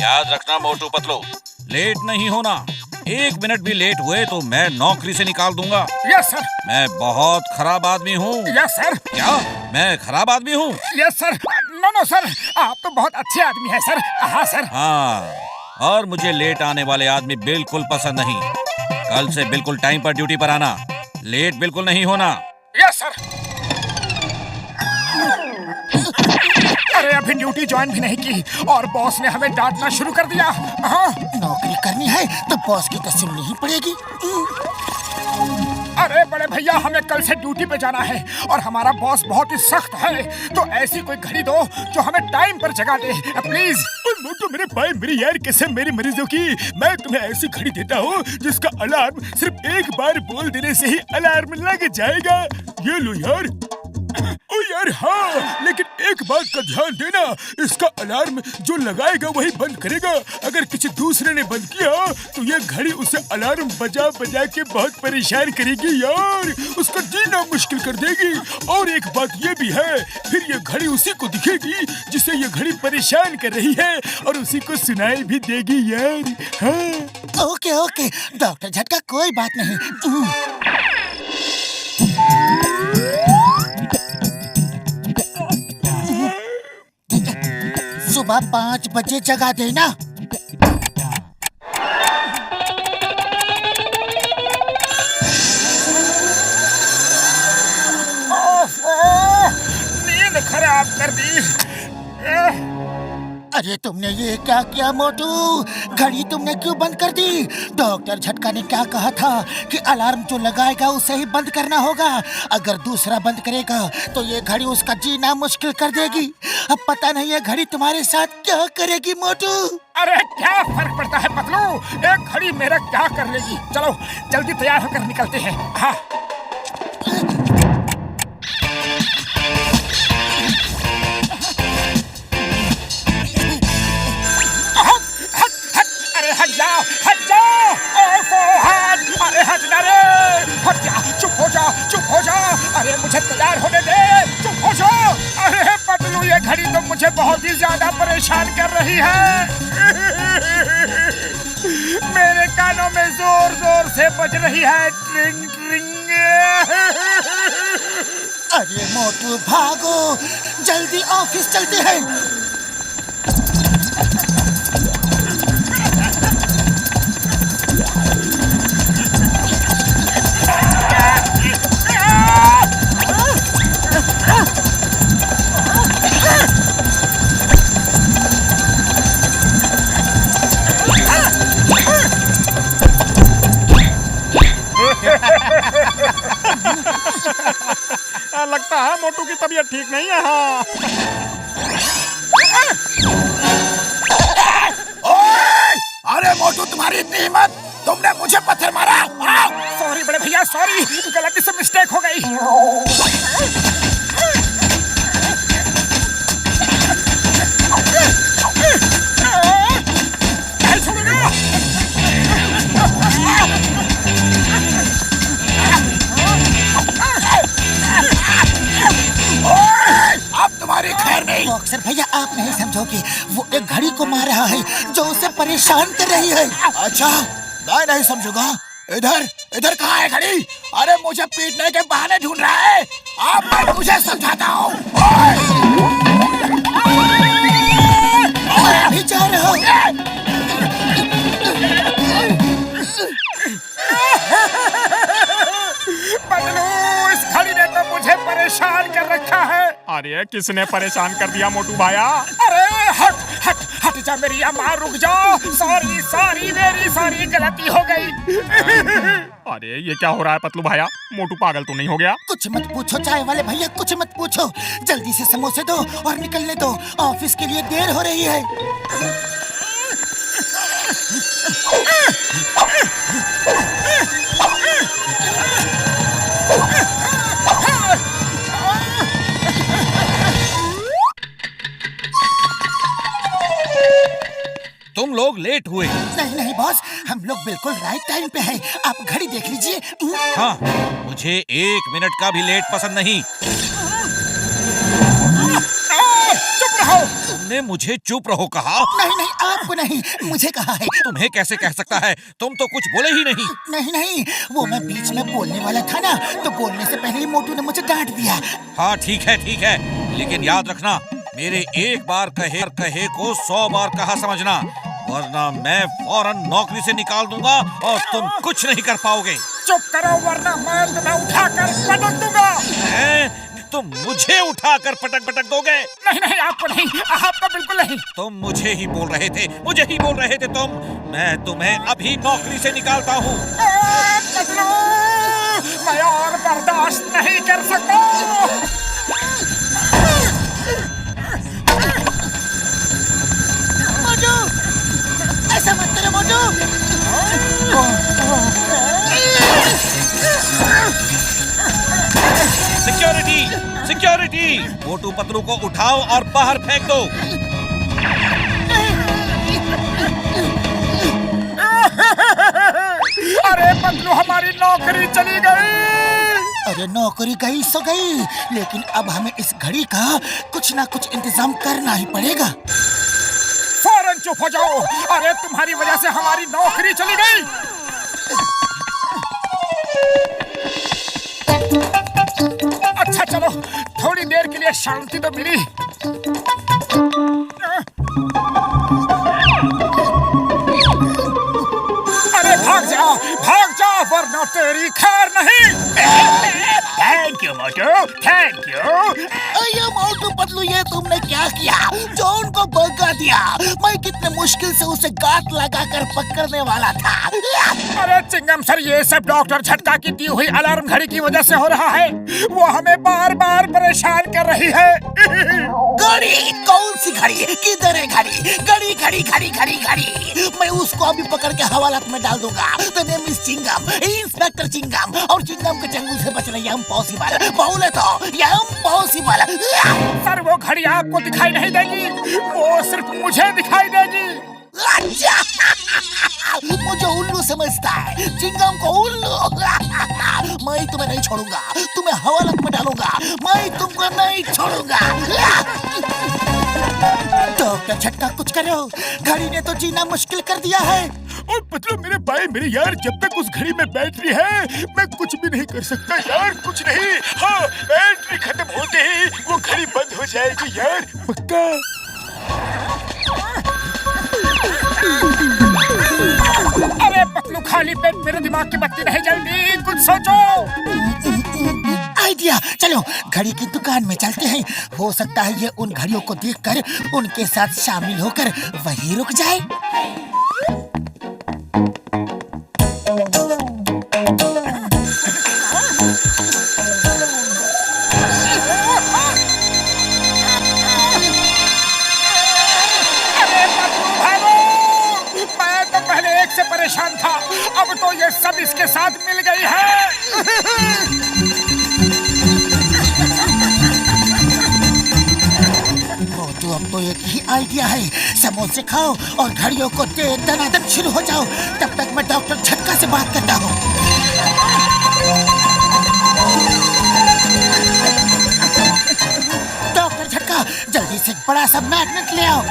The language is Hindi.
याद रखना मोटू पतलू, लेट नहीं होना। 1 मिनट भी लेट हुए तो मैं नौकरी से निकाल दूंगा। Yes sir. मैं बहुत खराब आदमी हूँ। Yes sir. क्या मैं खराब आदमी हूँ? Yes sir. नो सर, आप तो बहुत अच्छे आदमी हैं सर। हाँ सर। हाँ, और मुझे लेट आने वाले आदमी बिल्कुल पसंद नहीं। कल से बिल्कुल टाइम पर ड्यूटी पर आना, लेट बिल्कुल नहीं होना। Yes sir. अरे अभी ड्यूटी ज्वाइन भी नहीं की और बॉस ने हमें डांटना शुरू कर दिया। हाँ। नौकरी करनी है तो बॉस की तो सुननी ही पड़ेगी। अरे बड़े भैया, हमें कल से ड्यूटी पे जाना है और हमारा बॉस बहुत ही सख्त है, तो ऐसी कोई घड़ी दो जो हमें टाइम पर जगा दे प्लीज। मोटू मेरे भाई, मेरी यार कसम मेरी मरीजों की, मैं तुम्हें ऐसी घड़ी देता हूँ जिसका अलार्म सिर्फ एक बार बोल देने से ही अलार्म लग जाएगा। ये लो यार। ओ यार हाँ, लेकिन एक बात का ध्यान देना, इसका अलार्म जो लगाएगा वही बंद करेगा। अगर किसी दूसरे ने बंद किया तो ये घड़ी उसे अलार्म बजा बजा के बहुत परेशान करेगी यार, उसका जीना मुश्किल कर देगी। और एक बात ये भी है, फिर ये घड़ी उसी को दिखेगी जिसे ये घड़ी परेशान कर रही है और उसी को सुनाई भी देगी यार। हाँ। ओके डॉक्टर झटका, कोई बात नहीं। सुबह 5 बजे जगा देना। नींद खराब कर दी। अरे तुमने ये क्या किया मोटू? घड़ी तुमने क्यों बंद कर दी? डॉक्टर झटका ने क्या कहा था कि अलार्म जो लगाएगा उसे ही बंद करना होगा। अगर दूसरा बंद करेगा तो ये घड़ी उसका जीना मुश्किल कर देगी। अब पता नहीं ये घड़ी तुम्हारे साथ क्या करेगी मोटू। अरे क्या फर्क पड़ता है पतलू, एक घड़ी मेरा क्या कर लेगी। चलो जल्दी तैयार होकर निकलते हैं। हाँ। हट जाओ। अरे हट ना रे, हट जा, चुप हो जा। अरे मुझे तैयार होने दे, चुप हो जाओ। अरे पतलू, ये घड़ी तो मुझे बहुत ही ज्यादा परेशान कर रही है। मेरे कानों में जोर जोर से बज रही है ट्रिंग ट्रिंग। अरे मोटू भागो, जल्दी ऑफिस चलते हैं। लगता है मोटू की तबीयत ठीक नहीं है। हाँ। अरे मोटू, तुम्हारी इतनी हिम्मत, तुमने मुझे पत्थर मारा। सॉरी बड़े भैया, सॉरी, गलती से मिस्टेक हो गई। बॉक्सर भैया, आप नहीं समझोगे, वो एक घड़ी को मार रहा है जो उसे परेशान कर रही है। अच्छा, मैं नहीं समझूंगा। इधर कहाँ है घड़ी? अरे मुझे पीटने के बहाने ढूंढ रहा है। अब मैं तुझे समझाता हूँ। मैं भी जा रहा हूँ। पतलू, इस घड़ी ने तो मुझे परेशान कर रखा है। अरे किसने परेशान कर दिया मोटू भाया? अरे हट जा मेरी अम्मा, रुक जाओ। सॉरी, मेरी सॉरी, गलती हो गई। अरे ये क्या हो रहा है पतलू भाया? मोटू पागल तो नहीं हो गया? कुछ मत पूछो चाय वाले भैया, कुछ मत पूछो। जल्दी से समोसे दो और निकलने दो, ऑफिस के लिए देर हो रही है। तुम लोग लेट हुए। नहीं बॉस, हम लोग बिल्कुल राइट टाइम पे हैं। आप घड़ी देख लीजिए। हाँ, मुझे 1 मिनट का भी लेट पसंद नहीं। चुप रहो। तुमने मुझे चुप रहो कहा? नहीं नहीं, आपको नहीं, मुझे कहा है। तुम्हें कैसे कह सकता है? तुम तो कुछ बोले ही नहीं। नहीं नहीं, वो मैं बीच में बोलने वाला था ना, तो बोलने से पहले ही मोटू ने मुझे डांट दिया। हाँ ठीक है, लेकिन याद रखना, मेरे एक बार कहे को 100 बार कहा समझना, वरना मैं फौरन नौकरी से निकाल दूंगा और तुम कुछ नहीं कर पाओगे। चुप करो वरना मैं तुम्हें उठाकर पटक दूंगा। तुम मुझे उठाकर पटक दोगे? नहीं नहीं, आपको नहीं, आपको बिल्कुल नहीं। तुम मुझे ही बोल रहे थे तुम। मैं तुम्हें अभी नौकरी से निकालता हूँ। मैं और बर्दाश्त नहीं कर सकता। मोटू, ऐसा मत करो मोटू। सिक्योरिटी! मोटू पतलू को उठाओ और बाहर फेंक दो। अरे पतलू, हमारी नौकरी चली गई। अरे नौकरी गई सो गई, लेकिन अब हमें इस घड़ी का कुछ ना कुछ इंतजाम करना ही पड़ेगा। फौरन चुप हो जाओ। अरे तुम्हारी वजह से हमारी नौकरी चली गई। अच्छा चलो, थोड़ी देर के लिए शांति तो मिली। अरे भाग जाओ वरना तेरी खैर नहीं। Thank you Motu, thank you. अरे मोटू पतलू, ये तुमने क्या किया? जॉन को भगा दिया। मैं कितने मुश्किल से उसे गांठ लगाकर पकड़ने वाला था। अरे चिंगम सर, ये सब डॉक्टर झटका की दी हुई अलार्म घड़ी की वजह से हो रहा है। वो हमें बार बार परेशान कर रही है। घड़ी? कौन सी घड़ी? किधर है घड़ी? घड़ी घड़ी घड़ी घड़ी घड़ी। मैं उसको अभी पकड़ के हवालात में डाल दूंगा। The name is Chingam, inspector Chingam. और चिंगम के चंगुल से बचना इम्पॉसिबल। बोले तो इम्पॉसिबल। सर, वो घड़ी आपको दिखाई नहीं देगी, वो सिर्फ मुझे दिखाई देगी। मुझे उल्लू समझता है, चिंगम को उल्लू। मैं तुम्हें नहीं छोड़ूंगा, तुम्हें हवालात में डालूंगा। मैं तुमको नहीं छोड़ूंगा। डॉक्टर झटका, कुछ करो, घड़ी ने तो जीना मुश्किल कर दिया है। और पतलू मेरे भाई मेरे यार, जब तक उस घड़ी में बैटरी है मैं कुछ भी नहीं कर सकता यार, कुछ नहीं। हाँ, बैटरी खत्म होते ही वो घड़ी बंद हो जाएगी यार, पक्का। अरे पतलू, खाली पेट मेरे दिमाग की बत्ती नहीं जलती, कुछ सोचो। आइडिया, चलो घड़ी की दुकान में चलते हैं। हो सकता है ये उन घड़ियों को देखकर उनके साथ शामिल होकर वहीं रुक जाए। परेशान था, अब तो ये सब इसके साथ मिल गई है। तो अब तो एक ही आइडिया है, समोसे खाओ और घड़ियों को दे दनादन शुरू हो जाओ। तब तक मैं डॉक्टर झटका से बात करता हूँ। डॉक्टर झटका, जल्दी से बड़ा सा मैग्नेट ले आओ।